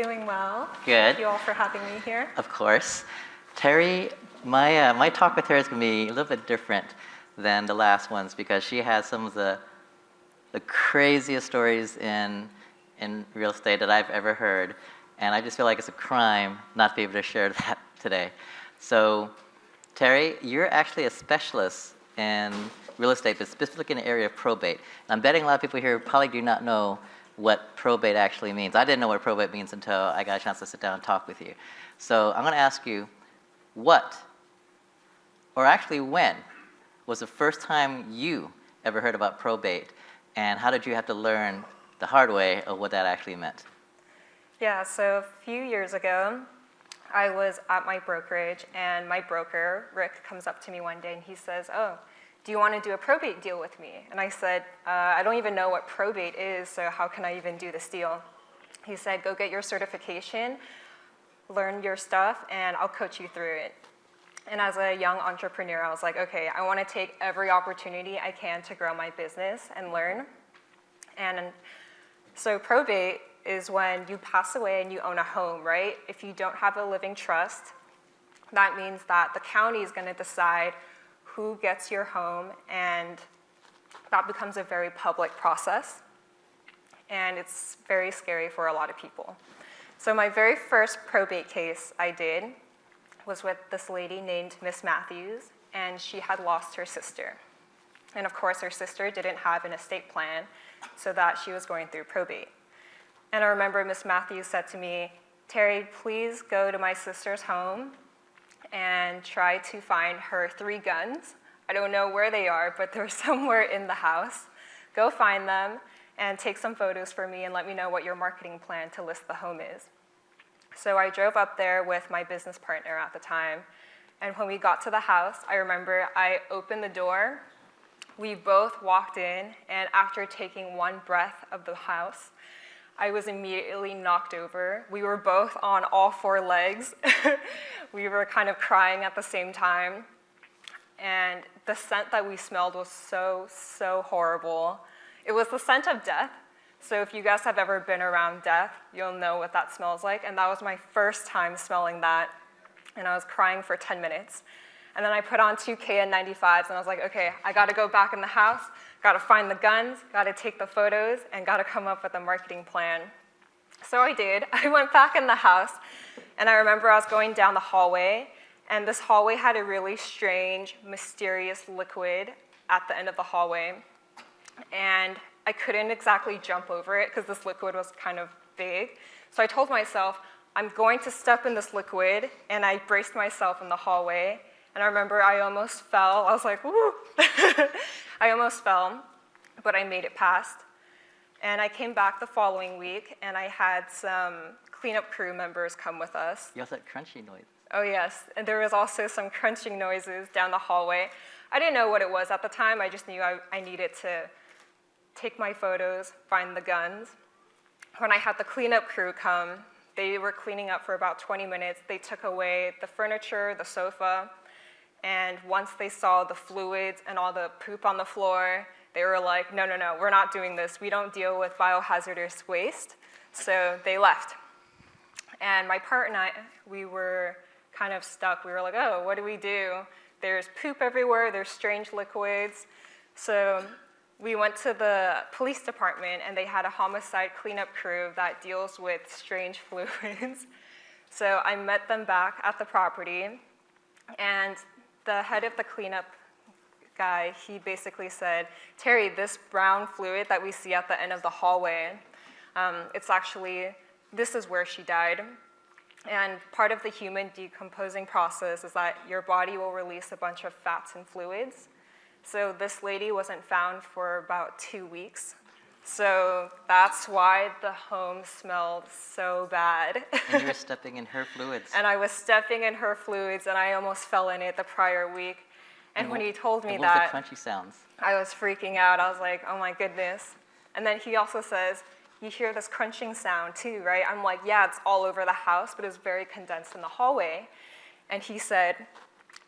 doing well. Good. Thank you all for having me here. Of course. Terri, my talk with Terri is going to be a little bit different than the last ones because she has some of the craziest stories in real estate that I've ever heard. And I just feel like it's a crime not to be able to share that today. So, Terri, you're actually a specialist in real estate, but specifically in the area of probate. And I'm betting a lot of people here probably do not know what probate actually means. I didn't know what probate means until I got a chance to sit down and talk with you. So I'm going to ask you, what, or actually when, was the first time you ever heard about probate, and how did you have to learn the hard way of what that actually meant? Yeah, so a few years ago, I was at my brokerage, and my broker, Rick, comes up to me one day and he says, "Oh, do you want to do a probate deal with me?" And I said, "I don't even know what probate is, so how can I even do this deal?" He said, "Go get your certification, learn your stuff, and I'll coach you through it." And as a young entrepreneur, I was like, okay, I want to take every opportunity I can to grow my business and learn. And so probate is when you pass away and you own a home, right? If you don't have a living trust, that means that the county is going to decide who gets your home, and that becomes a very public process. And it's very scary for a lot of people. So my very first probate case I did was with this lady named Miss Matthews, and she had lost her sister. And of course, her sister didn't have an estate plan, so that she was going through probate. And I remember Miss Matthews said to me, "Terri, please go to my sister's home and try to find her 3 guns. I don't know where they are, but they're somewhere in the house. Go find them and take some photos for me and let me know what your marketing plan to list the home is." So I drove up there with my business partner at the time, and when we got to the house, I remember I opened the door, we both walked in, and after taking one breath of the house, I was immediately knocked over. We were both on all 4 legs. We were kind of crying at the same time, and the scent that we smelled was so horrible. It was the scent of death. So if you guys have ever been around death, you'll know what that smells like. And that was my first time smelling that. And I was crying for 10 minutes. And then I put on 2 KN95s, and I was like, okay, I got to go back in the house, got to find the guns, got to take the photos, and got to come up with a marketing plan. So I did. I went back in the house, and I remember I was going down the hallway, and this hallway had a really strange, mysterious liquid at the end of the hallway. And I couldn't exactly jump over it because this liquid was kind of big. So I told myself, I'm going to step in this liquid, and I braced myself in the hallway. And I remember I almost fell. I was like, woo! I almost fell, but I made it past. And I came back the following week, and I had some cleanup crew members come with us. You also had crunchy noise. Oh, yes. And there was also some crunching noises down the hallway. I didn't know what it was at the time. I just knew I needed to take my photos, find the guns. When I had the cleanup crew come, they were cleaning up for about 20 minutes. They took away the furniture, the sofa, and once they saw the fluids and all the poop on the floor, they were like, no, we're not doing this. We don't deal with biohazardous waste. So they left. And my partner and I, we were kind of stuck. We were like, oh, what do we do? There's poop everywhere. There's strange liquids. So we went to the police department, and they had a homicide cleanup crew that deals with strange fluids. So I met them back at the property, and the head of the cleanup guy, he basically said, "Terri, this brown fluid that we see at the end of the hallway, this is where she died. And part of the human decomposing process is that your body will release a bunch of fats and fluids. So this lady wasn't found for about 2 weeks. So that's why the home smelled so bad." And you were stepping in her fluids. And I was stepping in her fluids, and I almost fell in it the prior week. And when he told me that, what was the crunchy sounds? I was freaking out. I was like, oh my goodness. And then he also says, "You hear this crunching sound too, right?" I'm like, yeah, it's all over the house, but it's very condensed in the hallway. And he said,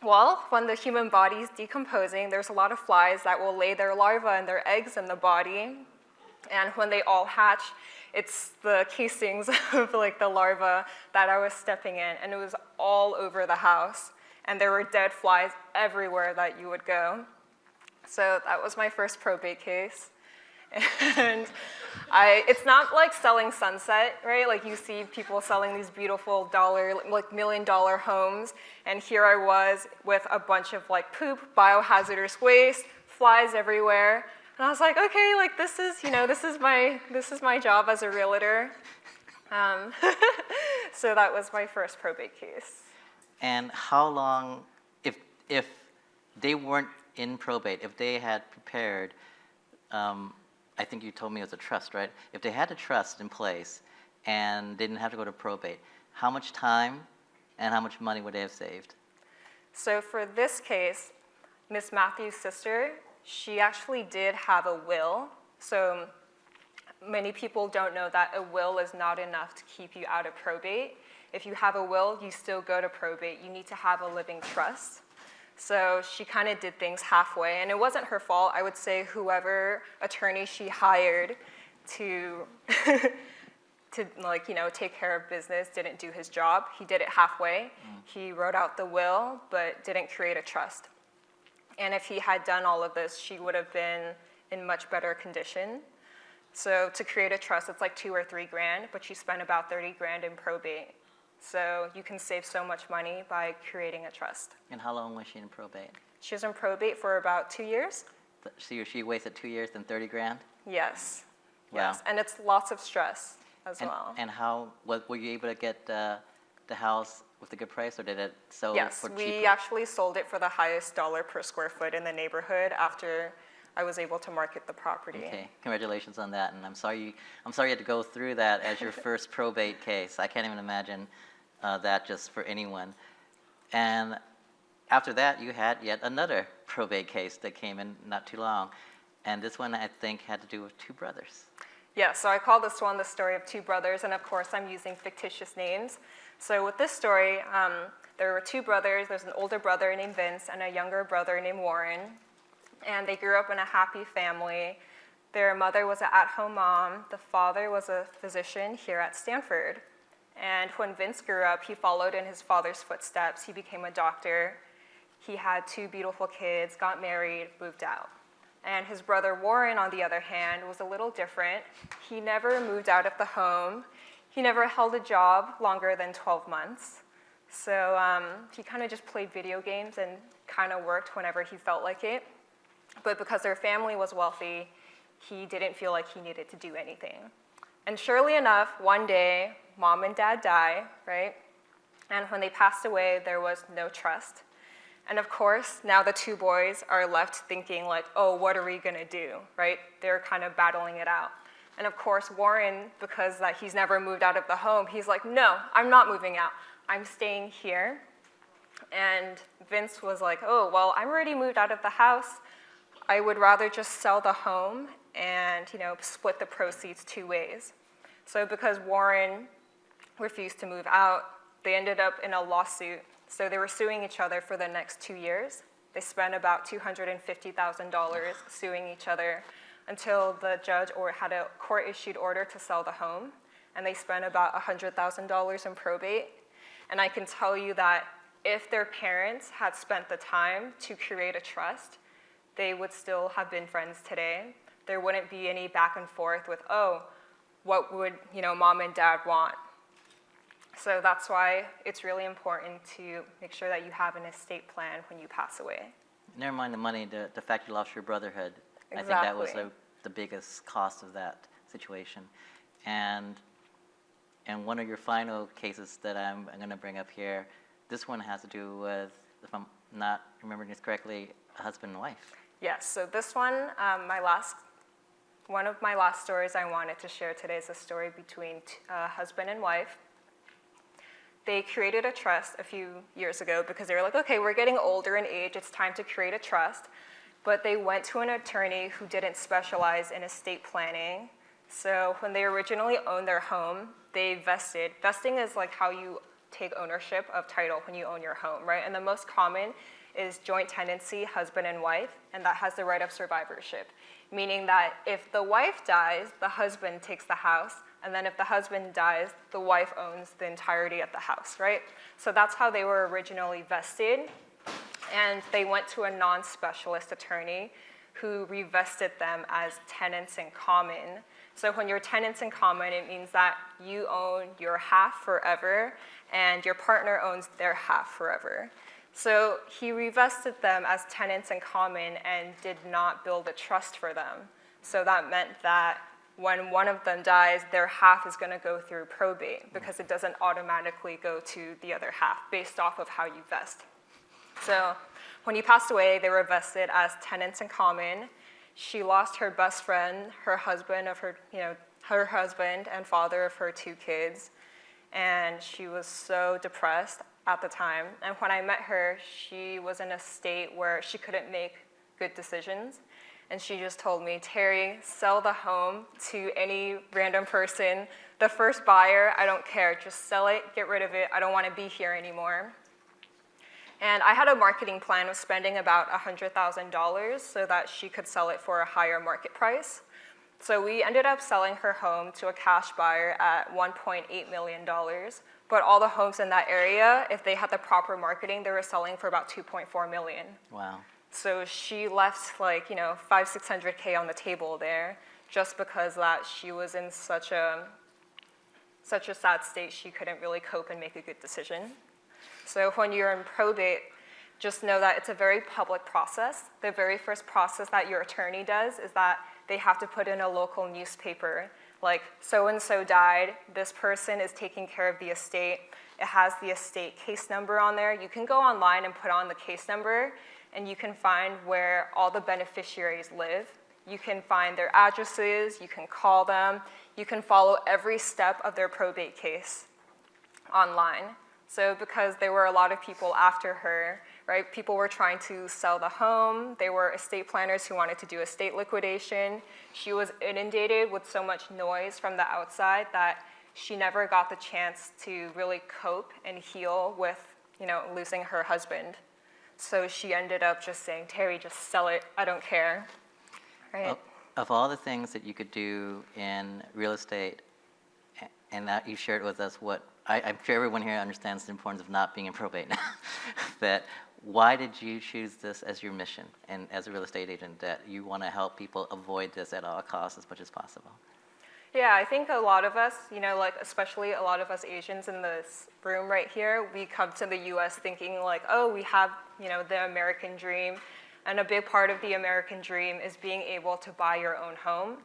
well, when the human body is decomposing, there's a lot of flies that will lay their larvae and their eggs in the body. And when they all hatch, it's the casings of like the larva that I was stepping in, and it was all over the house. And there were dead flies everywhere that you would go. So that was my first probate case. And it's not like selling Sunset, right? Like you see people selling these beautiful like $1 million homes, and here I was with a bunch of like poop, biohazardous waste, flies everywhere, and I was like, okay, like this is my job as a realtor. So that was my first probate case. And how long, if they weren't in probate, if they had prepared, I think you told me it was a trust, right? If they had a trust in place and didn't have to go to probate, how much time and how much money would they have saved? So for this case, Miss Matthews' sister, she actually did have a will. So many people don't know that a will is not enough to keep you out of probate. If you have a will, you still go to probate. You need to have a living trust. So she kind of did things halfway, and it wasn't her fault. I would say whoever attorney she hired to take care of business didn't do his job. He did it halfway. He wrote out the will, but didn't create a trust. And if he had done all of this, she would have been in much better condition. So to create a trust, it's like $2,000 or $3,000, but she spent about $30,000 in probate. So you can save so much money by creating a trust. And how long was she in probate? She was in probate for about 2 years. So she wasted 2 years and $30,000? Yes. Wow. Yes, and it's lots of stress as well. And how were you able to get the house with a good price, or did it sell Yes, for cheaper? we actually sold it for the highest dollar per square foot in the neighborhood after I was able to market the property. Okay, congratulations on that. And I'm sorry you had to go through that as your first probate case. I can't even imagine that just for anyone. And after that, you had yet another probate case that came in not too long. And this one, I think, had to do with two brothers. Yeah, so I call this one the story of two brothers, and of course I'm using fictitious names. So with this story, there were two brothers. There's an older brother named Vince and a younger brother named Warren. And they grew up in a happy family. Their mother was an at-home mom. The father was a physician here at Stanford. And when Vince grew up, he followed in his father's footsteps. He became a doctor. He had two beautiful kids, got married, moved out. And his brother Warren, on the other hand, was a little different. He never moved out of the home. He never held a job longer than 12 months. So he kind of just played video games and kind of worked whenever he felt like it. But because their family was wealthy, he didn't feel like he needed to do anything. And surely enough, one day, mom and dad die, right? And when they passed away, there was no trust. And of course, now the two boys are left thinking like, oh, what are we gonna do, right? They're kind of battling it out. And of course, Warren, because he's never moved out of the home, he's like, no, I'm not moving out. I'm staying here. And Vince was like, oh, well, I'm already moved out of the house. I would rather just sell the home and split the proceeds 2 ways. So because Warren refused to move out, they ended up in a lawsuit. So they were suing each other for the next 2 years. They spent about $250,000 suing each other until the judge had a court-issued order to sell the home. And they spent about $100,000 in probate. And I can tell you that if their parents had spent the time to create a trust, they would still have been friends today. There wouldn't be any back and forth with, oh, what would mom and dad want? So that's why it's really important to make sure that you have an estate plan when you pass away. Never mind the money, the fact you lost your brotherhood. Exactly. I think that was the biggest cost of that situation. And one of your final cases that I'm going to bring up here, this one has to do with, if I'm not remembering this correctly, a husband and wife. Yes, so this one, one of my last stories I wanted to share today is a story between husband and wife. They created a trust a few years ago because they were like, okay, we're getting older in age, it's time to create a trust. But they went to an attorney who didn't specialize in estate planning. So when they originally owned their home, they vested. Vesting is like how you take ownership of title when you own your home, right? And the most common is joint tenancy, husband and wife, and that has the right of survivorship, meaning that if the wife dies, the husband takes the house, And then if the husband dies, the wife owns the entirety of the house, right? So that's how they were originally vested. And they went to a non-specialist attorney who revested them as tenants in common. So when you're tenants in common, it means that you own your half forever and your partner owns their half forever. So he revested them as tenants in common and did not build a trust for them. So that meant that when one of them dies, their half is going to go through probate because it doesn't automatically go to the other half based off of how you vest. So when he passed away, they were vested as tenants in common. She lost her best friend, her husband and father of her 2 kids, and she was so depressed at the time. And when I met her, she was in a state where she couldn't make good decisions. And she just told me, Terri, sell the home to any random person. The first buyer, I don't care. Just sell it, get rid of it. I don't want to be here anymore. And I had a marketing plan of spending about $100,000 so that she could sell it for a higher market price. So we ended up selling her home to a cash buyer at $1.8 million. But all the homes in that area, if they had the proper marketing, they were selling for about $2.4 million. Wow. So she left $500-600K on the table there just because that she was in such a sad state she couldn't really cope and make a good decision. So when you're in probate, just know that it's a very public process. The very first process that your attorney does is that they have to put in a local newspaper, like so-and-so died, this person is taking care of the estate. It has the estate case number on there. You can go online and put on the case number, and you can find where all the beneficiaries live. You can find their addresses, you can call them, you can follow every step of their probate case online. So because there were a lot of people after her, right? People were trying to sell the home. There were estate planners who wanted to do estate liquidation. She was inundated with so much noise from the outside that she never got the chance to really cope and heal with, losing her husband. So she ended up just saying, Terri, just sell it. I don't care. Right? Of all the things that you could do in real estate, and that you shared with us what I'm sure everyone here understands the importance of not being in probate now. But why did you choose this as your mission and as a real estate agent that you want to help people avoid this at all costs as much as possible? Yeah, I think a lot of us, especially a lot of us Asians in this room right here, we come to the U.S. thinking we have, the American dream. And a big part of the American dream is being able to buy your own home.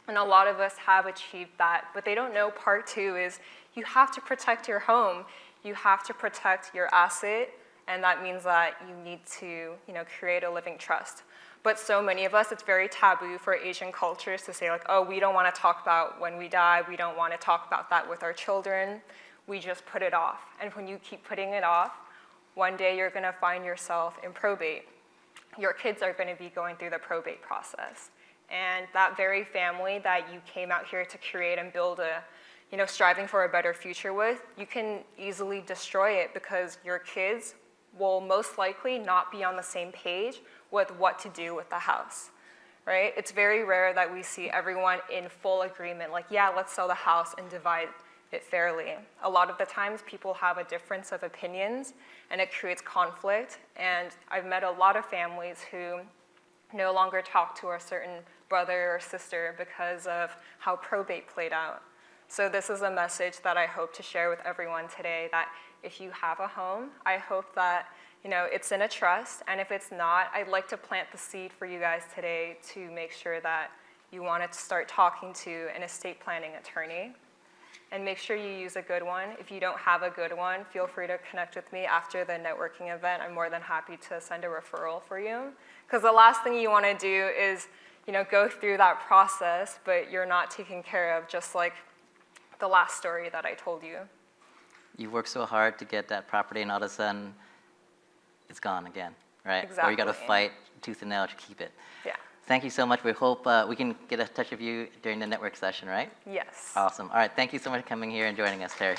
And a lot of us have achieved that, but they don't know part 2 is you have to protect your home. You have to protect your asset, and that means that you need to, create a living trust. But so many of us, it's very taboo for Asian cultures to say we don't want to talk about when we die. We don't want to talk about that with our children. We just put it off. And when you keep putting it off, one day you're going to find yourself in probate. Your kids are going to be going through the probate process. And that very family that you came out here to create and build striving for a better future with, you can easily destroy it because your kids will most likely not be on the same page with what to do with the house, right? It's very rare that we see everyone in full agreement, let's sell the house and divide it fairly. A lot of the times people have a difference of opinions and it creates conflict. And I've met a lot of families who no longer talk to a certain brother or sister because of how probate played out. So this is a message that I hope to share with everyone today, that if you have a home, I hope that it's in a trust, and if it's not, I'd like to plant the seed for you guys today to make sure that you want to start talking to an estate planning attorney, and make sure you use a good one. If you don't have a good one, feel free to connect with me after the networking event. I'm more than happy to send a referral for you, because the last thing you want to do is go through that process, but you're not taken care of, just like the last story that I told you. You worked so hard to get that property, and all of a sudden, it's gone again, right? Exactly. Or you got to fight tooth and nail to keep it. Yeah. Thank you so much. We hope we can get a touch of you during the network session, right? Yes. Awesome. All right. Thank you so much for coming here and joining us, Terri.